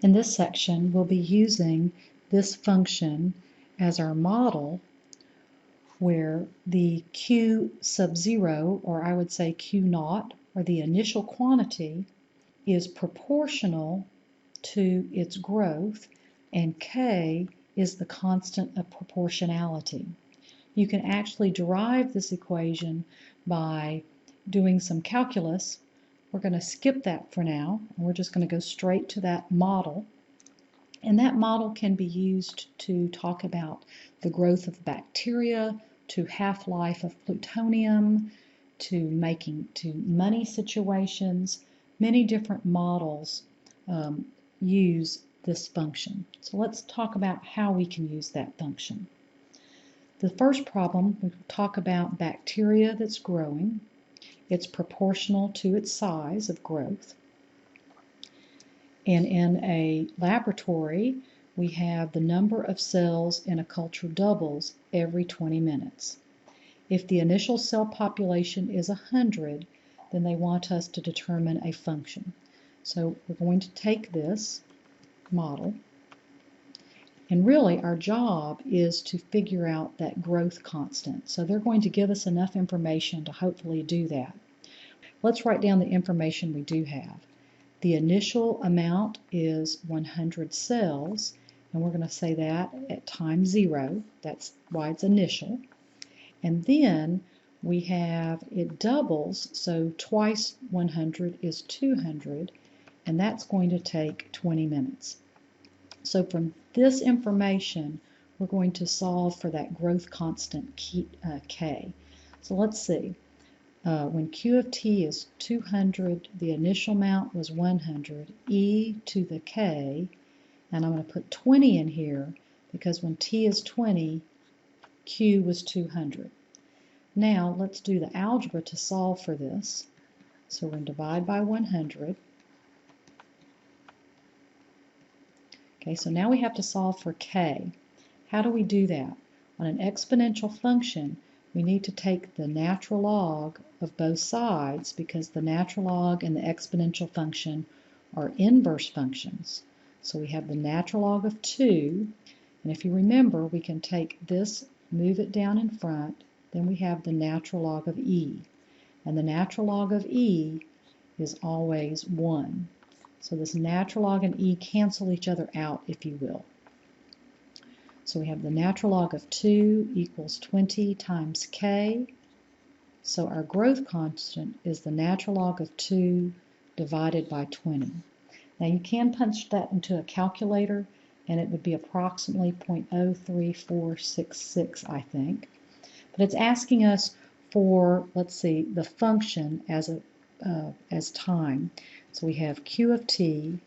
In this section, we'll be using this function as our model where the Q sub 0, or I would say Q naught, or the initial quantity, is proportional to its growth, and K is the constant of proportionality. You can actually derive this equation by doing some calculus. We're going to skip that for now, and we're just going to go straight to that model. And that model can be used to talk about the growth of bacteria, to half-life of plutonium, to money situations. Many different models use this function. So let's talk about how we can use that function. The first problem, we talk about bacteria that's growing. It's proportional to its size of growth. And in a laboratory, we have the number of cells in a culture doubles every 20 minutes. If the initial cell population is 100, then they want us to determine a function. So we're going to take this model, and really our job is to figure out that growth constant. So they're going to give us enough information to hopefully do that. Let's write down the information we do have. The initial amount is 100 cells, and we're going to say that at time 0. That's why it's initial. And then we have it doubles, so twice 100 is 200, and that's going to take 20 minutes. So from this information, we're going to solve for that growth constant K. So let's see. When Q of t is 200, the initial amount was 100, e to the k, and I'm going to put 20 in here because when t is 20, Q was 200. Now let's do the algebra to solve for this. So we're going to divide by 100. Okay, so now we have to solve for k. How do we do that? On an exponential function, we need to take the natural log of both sides because the natural log and the exponential function are inverse functions. So we have the natural log of 2, and if you remember, we can take this, move it down in front, then we have the natural log of e. And the natural log of e is always 1. So this natural log and e cancel each other out, if you will. So we have the natural log of 2 equals 20 times k. So our growth constant is the natural log of 2 divided by 20. Now you can punch that into a calculator, and it would be approximately 0.03466, I think. But it's asking us for, let's see, the function as time. So we have Q of t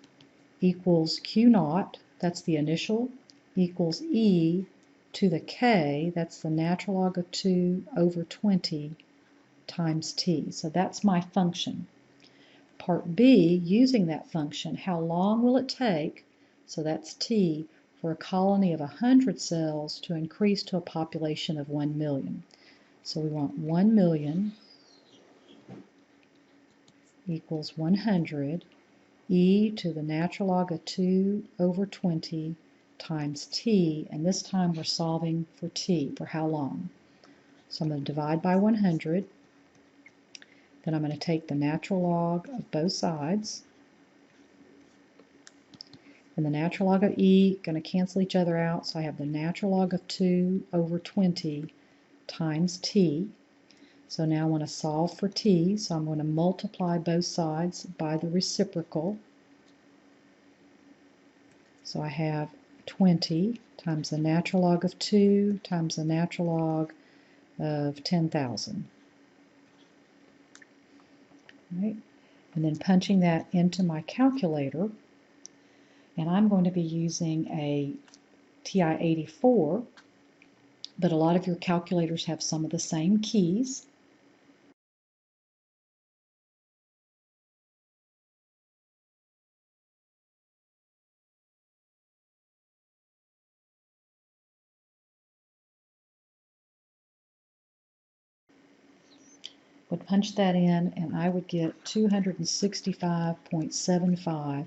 equals Q naught, that's the initial, equals e to the k, that's the natural log of 2 over 20 times t. So that's my function. Part B, using that function, how long will it take, so that's t, for a colony of 100 cells to increase to a population of 1 million. So we want 1 million equals 100, e to the natural log of 2 over 20 times t, and this time we're solving for t, for how long. So I'm going to divide by 100, then I'm going to take the natural log of both sides, and the natural log of e going to cancel each other out, so I have the natural log of 2 over 20 times t. So now I want to solve for t, so I'm going to multiply both sides by the reciprocal. So I have 20 times the natural log of 2 times the natural log of 10,000. Right? And then punching that into my calculator, and I'm going to be using a TI-84, but a lot of your calculators have some of the same keys. Would punch that in, and I would get 265.75,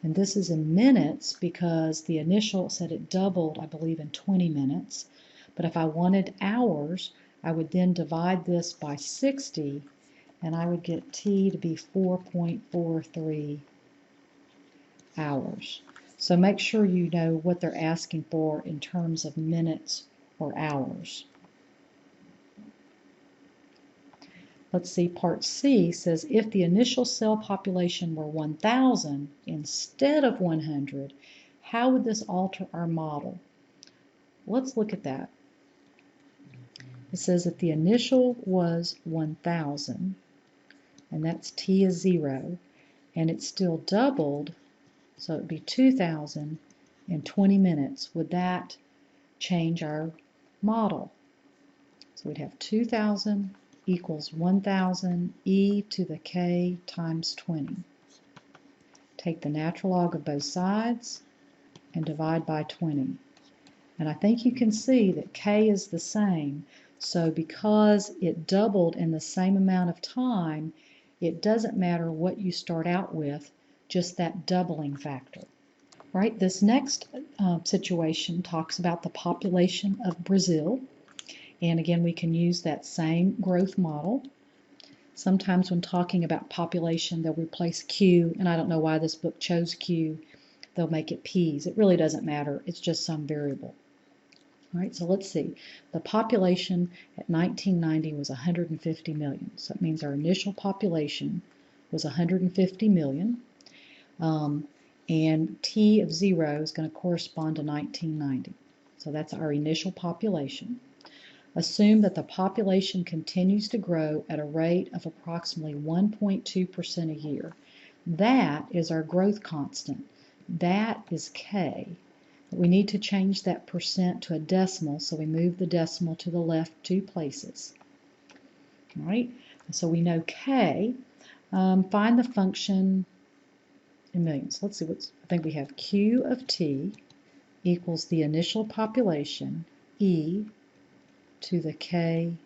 And this is in minutes because the initial said it doubled, I believe, in 20 minutes. But if I wanted hours, I would then divide this by 60, and I would get t to be 4.43 hours. So make sure you know what they're asking for in terms of minutes or hours. Let's see, part C says if the initial cell population were 1,000 instead of 100, how would this alter our model? Let's look at that. It says if the initial was 1,000, and that's t is 0, and it still doubled, so it would be 2,000 in 20 minutes. Would that change our model? So we'd have 2,000 equals 1,000 e to the k times 20. Take the natural log of both sides and divide by 20. And I think you can see that k is the same, so because it doubled in the same amount of time, it doesn't matter what you start out with, just that doubling factor. Right, this next situation talks about the population of Brazil. And again, we can use that same growth model. Sometimes when talking about population, they'll replace Q, and I don't know why this book chose Q. They'll make it P's. It really doesn't matter. It's just some variable. All right, so let's see. The population at 1990 was 150 million. So that means our initial population was 150 million. And T of 0 is going to correspond to 1990. So that's our initial population. Assume that the population continues to grow at a rate of approximately 1.2% a year. That is our growth constant. That is K. We need to change that percent to a decimal, so we move the decimal to the left 2 places. All right, so we know K. Find the function in millions. Let's see, I think we have Q of T equals the initial population, E to the kt.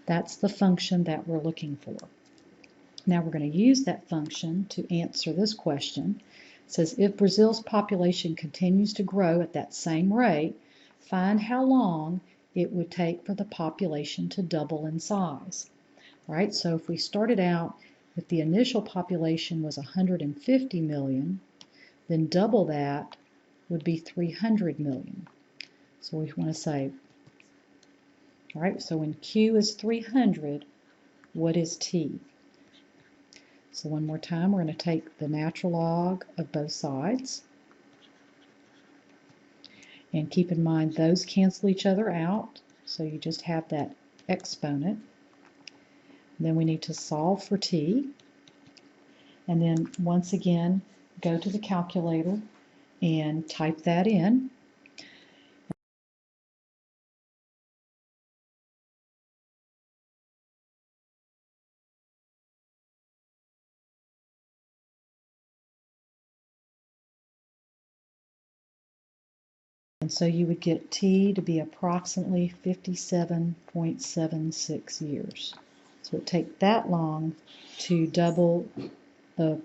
That's the function that we're looking for. Now we're going to use that function to answer this question. It says if Brazil's population continues to grow at that same rate, find how long it would take for the population to double in size. All right, so if we started out, if the initial population was 150 million, then double that would be 300 million. So we want to say, all right, so when Q is 300, what is T? So one more time, we're going to take the natural log of both sides. And keep in mind, those cancel each other out, so you just have that exponent. Then we need to solve for T. And then once again, go to the calculator and type that in. And so you would get T to be approximately 57.76 years. So it would take that long to double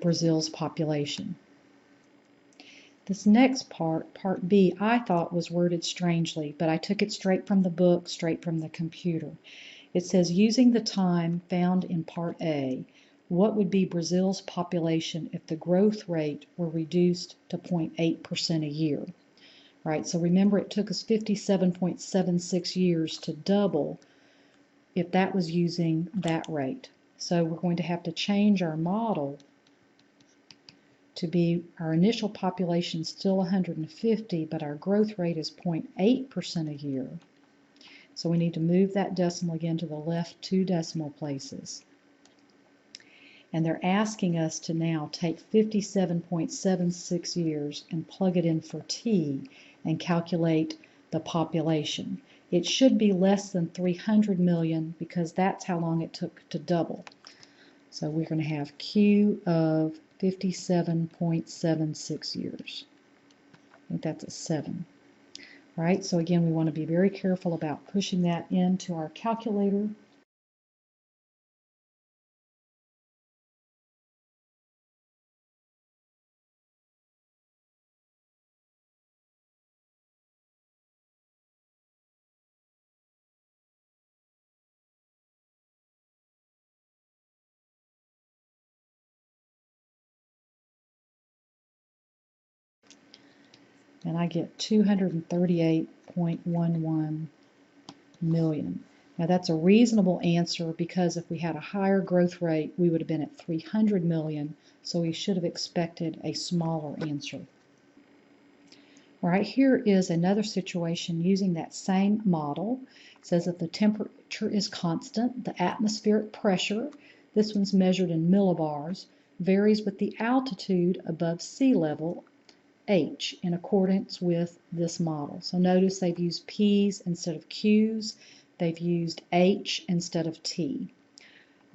Brazil's population. This next part, part B, I thought was worded strangely, but I took it straight from the book, straight from the computer. It says, using the time found in part A, what would be Brazil's population if the growth rate were reduced to 0.8% a year? Right, so remember it took us 57.76 years to double if that was using that rate. So we're going to have to change our model to be our initial population still 150, but our growth rate is 0.8% a year. So we need to move that decimal again to the left 2 decimal places. And they're asking us to now take 57.76 years and plug it in for T and calculate the population. It should be less than 300 million because that's how long it took to double. So we're going to have Q of 57.76 years. I think that's a 7. All right, so again, we want to be very careful about pushing that into our calculator. and I get 238.11 million. Now that's a reasonable answer because if we had a higher growth rate, we would have been at 300 million, so we should have expected a smaller answer. All right, here is another situation using that same model. It says that the temperature is constant, the atmospheric pressure, this one's measured in millibars, varies with the altitude above sea level, H, in accordance with this model. So notice they've used P's instead of Q's. They've used H instead of T.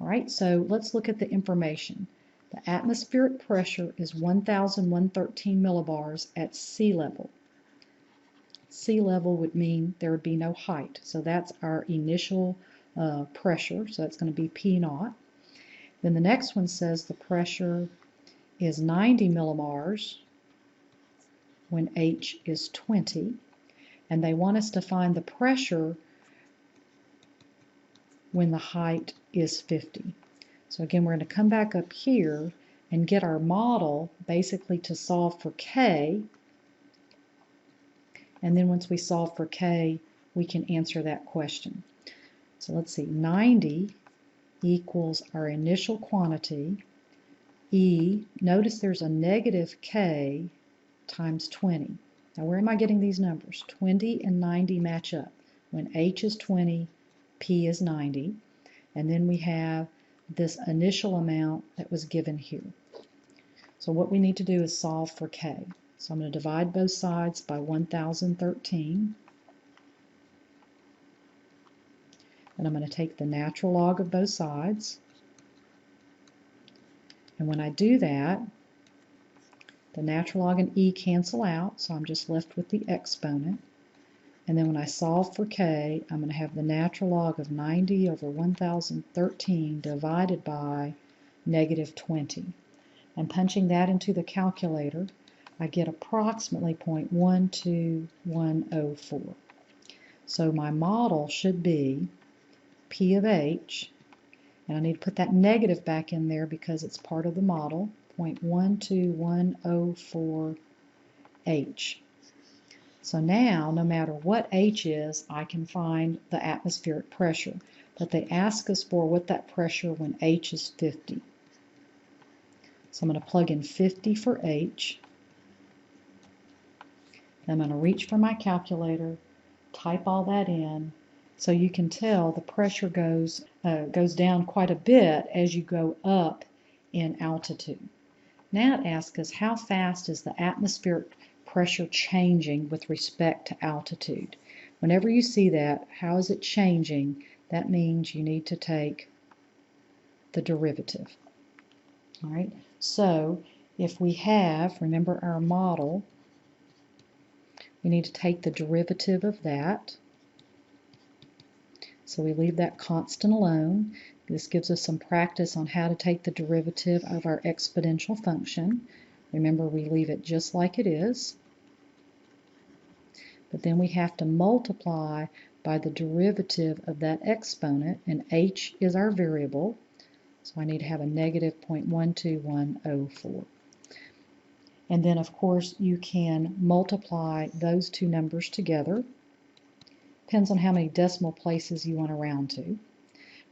All right, so let's look at the information. The atmospheric pressure is 1,113 millibars at sea level. Sea level would mean there would be no height. So that's our initial pressure. So that's going to be P naught. Then the next one says the pressure is 90 millibars when H is 20. And they want us to find the pressure when the height is 50. So again, we're going to come back up here and get our model basically to solve for K. And then once we solve for K, we can answer that question. So let's see, 90 equals our initial quantity, E, notice there's a negative K times 20. Now where am I getting these numbers? 20 and 90 match up. When H is 20, P is 90. And then we have this initial amount that was given here. So what we need to do is solve for K. So I'm going to divide both sides by 1,013. And I'm going to take the natural log of both sides. And when I do that, the natural log and E cancel out, so I'm just left with the exponent. And then when I solve for K, I'm going to have the natural log of 90 over 1,013 divided by negative 20. And punching that into the calculator, I get approximately 0.12104. So my model should be P of H, and I need to put that negative back in there because it's part of the model, 0.12104H. So now, no matter what H is, I can find the atmospheric pressure. But they ask us for what that pressure when H is 50. So I'm going to plug in 50 for H. I'm going to reach for my calculator, type all that in, so you can tell the pressure goes down quite a bit as you go up in altitude. Now it asks us how fast is the atmospheric pressure changing with respect to altitude. Whenever you see that, how is it changing, that means you need to take the derivative. All right, so if we have, remember our model, we need to take the derivative of that. So we leave that constant alone. This gives us some practice on how to take the derivative of our exponential function. Remember, we leave it just like it is. But then we have to multiply by the derivative of that exponent, and h is our variable. So I need to have a negative 0.12104. And then, of course, you can multiply those two numbers together. Depends on how many decimal places you want to round to.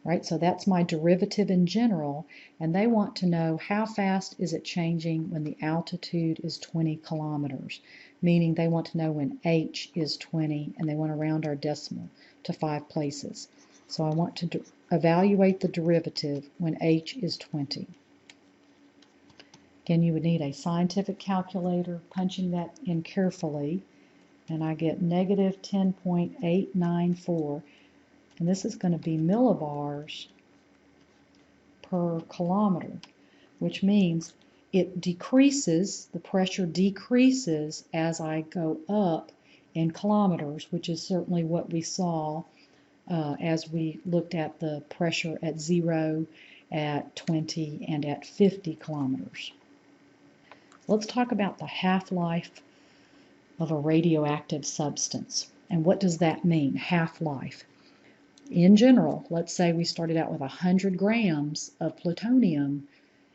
Right, so that's my derivative in general, and they want to know how fast is it changing when the altitude is 20 kilometers, meaning they want to know when h is 20, and they want to round our decimal to 5 places. So I want to evaluate the derivative when h is 20. Again, you would need a scientific calculator, punching that in carefully, and I get negative 10.894, and this is going to be millibars per kilometer, which means it decreases, the pressure decreases as I go up in kilometers, which is certainly what we saw as we looked at the pressure at 0, at 20, and at 50 kilometers. Let's talk about the half-life of a radioactive substance. And what does that mean, half-life? In general, let's say we started out with 100 grams of plutonium,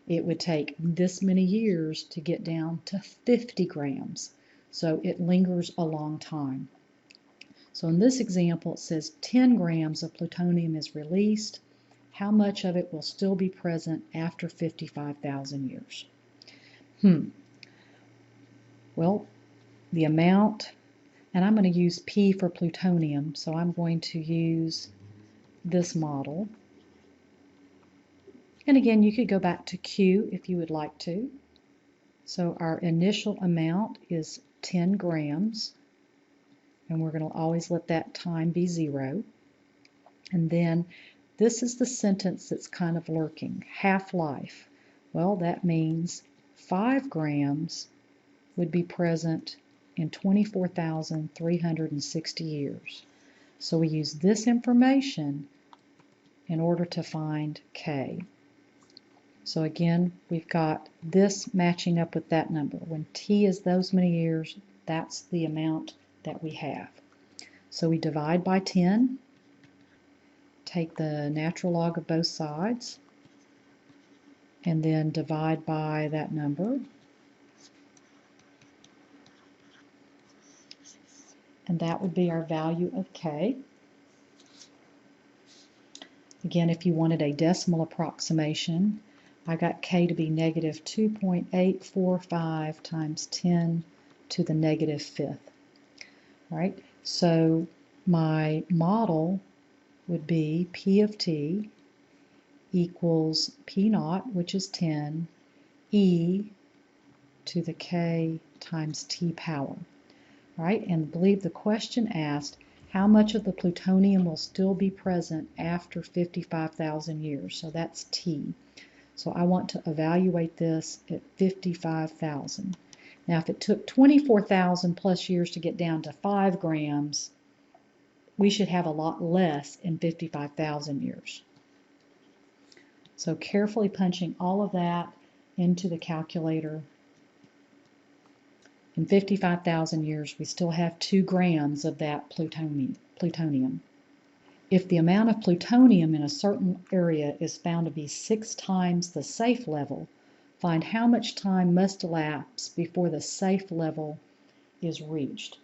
it would take this many years to get down to 50 grams. so it lingers a long time. So in this example, it says 10 grams of plutonium is released. How much of it will still be present after 55,000 years? Well, the amount, and I'm going to use P for plutonium, so I'm going to use this model. And again, you could go back to Q if you would like to. So our initial amount is 10 grams, and we're going to always let that time be 0. And then this is the sentence that's kind of lurking, half-life. Well, that means 5 grams would be present in 24,360 years. So we use this information in order to find K. So again, we've got this matching up with that number. When T is those many years, that's the amount that we have. So we divide by 10, take the natural log of both sides, and then divide by that number. And that would be our value of K. Again, if you wanted a decimal approximation, I got K to be negative 2.845 times 10 to the negative fifth. All right, so my model would be P of T equals P naught, which is 10, e to the K times T power. All right, and I believe the question asked, how much of the plutonium will still be present after 55,000 years? So that's T. So I want to evaluate this at 55,000. Now, if it took 24,000 plus years to get down to 5 grams, we should have a lot less in 55,000 years. So carefully punching all of that into the calculator. In 55,000 years, we still have 2 grams of that plutonium. If the amount of plutonium in a certain area is found to be 6 times the safe level, find how much time must elapse before the safe level is reached.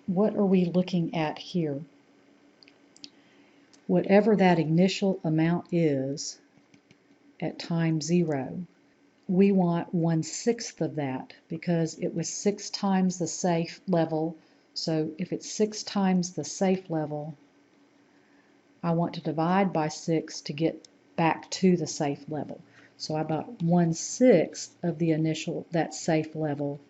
What are we looking at here? Whatever that initial amount is at time 0, we want 1/6 of that because it was 6 times the safe level. So if it's 6 times the safe level, I want to divide by 6 to get back to the safe level. So about 1/6 of the initial, that safe level.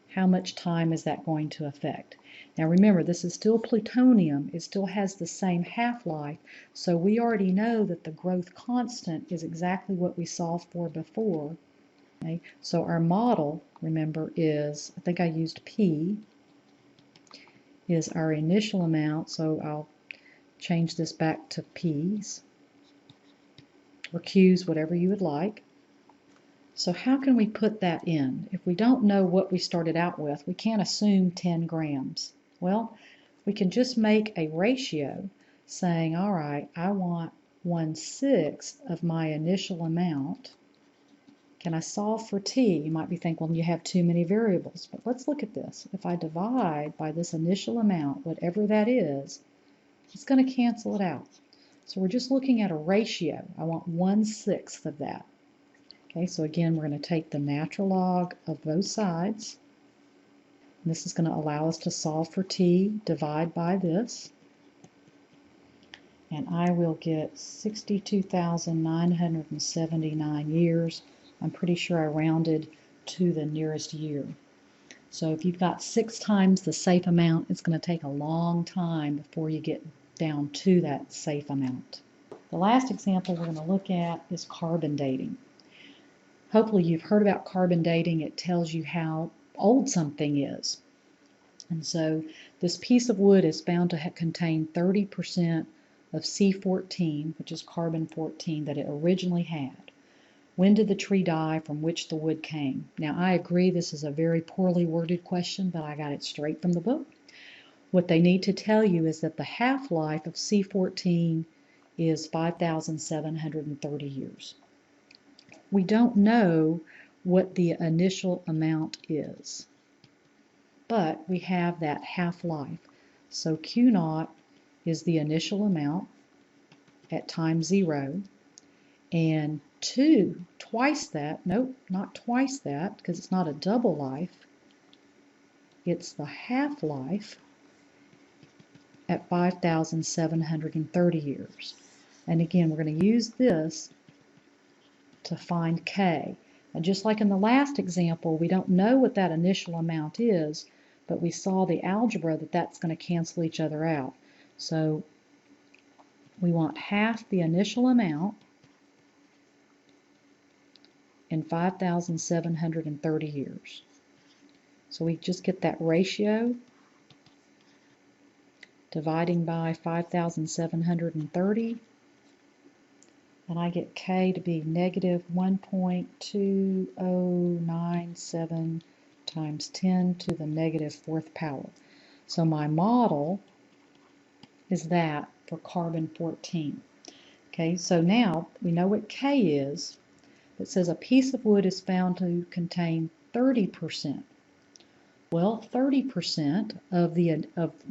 How much time is that going to affect? Now remember, this is still plutonium. It still has the same half-life, so we already know that the growth constant is exactly what we solved for before. Okay? So our model, remember, is, I think I used P, is our initial amount, so I'll change this back to P's, or Q's, whatever you would like. So how can we put that in? If we don't know what we started out with, we can't assume 10 grams. Well, we can just make a ratio saying, all right, I want 1/6 of my initial amount. Can I solve for T? You might be thinking, well, you have too many variables, but let's look at this. If I divide by this initial amount, whatever that is, it's going to cancel it out. So we're just looking at a ratio. I want 1/6 of that. Okay, so again, we're going to take the natural log of both sides. And this is going to allow us to solve for T, divide by this. And I will get 62,979 years. I'm pretty sure I rounded to the nearest year. So if you've got 6 times the safe amount, it's going to take a long time before you get down to that safe amount. The last example we're going to look at is carbon dating. Hopefully you've heard about carbon dating. It tells you how old something is. And so this piece of wood is found to contain 30% of C14, which is carbon 14, that it originally had. When did the tree die from which the wood came? Now I agree this is a very poorly worded question, but I got it straight from the book. What they need to tell you is that the half-life of C14 is 5,730 years. We don't know what the initial amount is. but we have that half-life. So Q naught is the initial amount at time 0, and 2, twice that, nope, not twice that, because it's not a double life, it's the half-life at 5,730 years. And again, we're going to use this to find K. And just like in the last example, we don't know what that initial amount is, but we saw the algebra that that's going to cancel each other out. So we want half the initial amount in 5,730 years. So we just get that ratio dividing by 5,730, and I get K to be negative 1.2097 times 10 to the negative 4th power. So my model is that for carbon-14. Okay, so now we know what K is. It says a piece of wood is found to contain 30%. Well, 30% of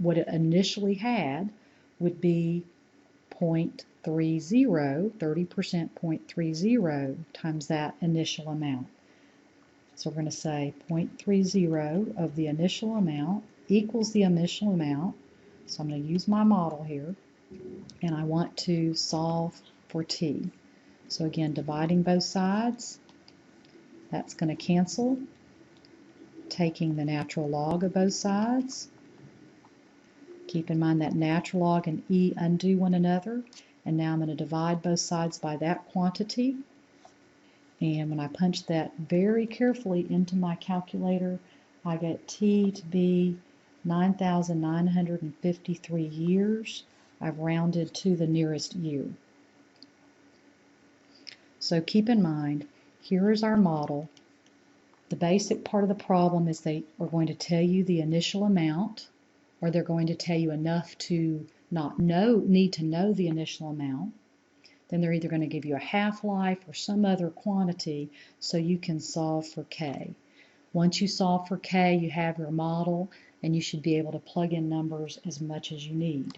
what it initially had would be 0.30, 30% 0.30 times that initial amount. So we're going to say 0.30 of the initial amount equals the initial amount. So I'm going to use my model here, and I want to solve for t. So again, dividing both sides, that's going to cancel. Taking the natural log of both sides. Keep in mind that natural log and e undo one another. And now I'm going to divide both sides by that quantity. And when I punch that very carefully into my calculator, I get t to be 9,953 years. I've rounded to the nearest year. So keep in mind, here is our model. The basic part of the problem is they are going to tell you the initial amount, or they're going to tell you enough to not need to know the initial amount. Then they're either going to give you a half-life or some other quantity so you can solve for K. Once you solve for K, you have your model, and you should be able to plug in numbers as much as you need.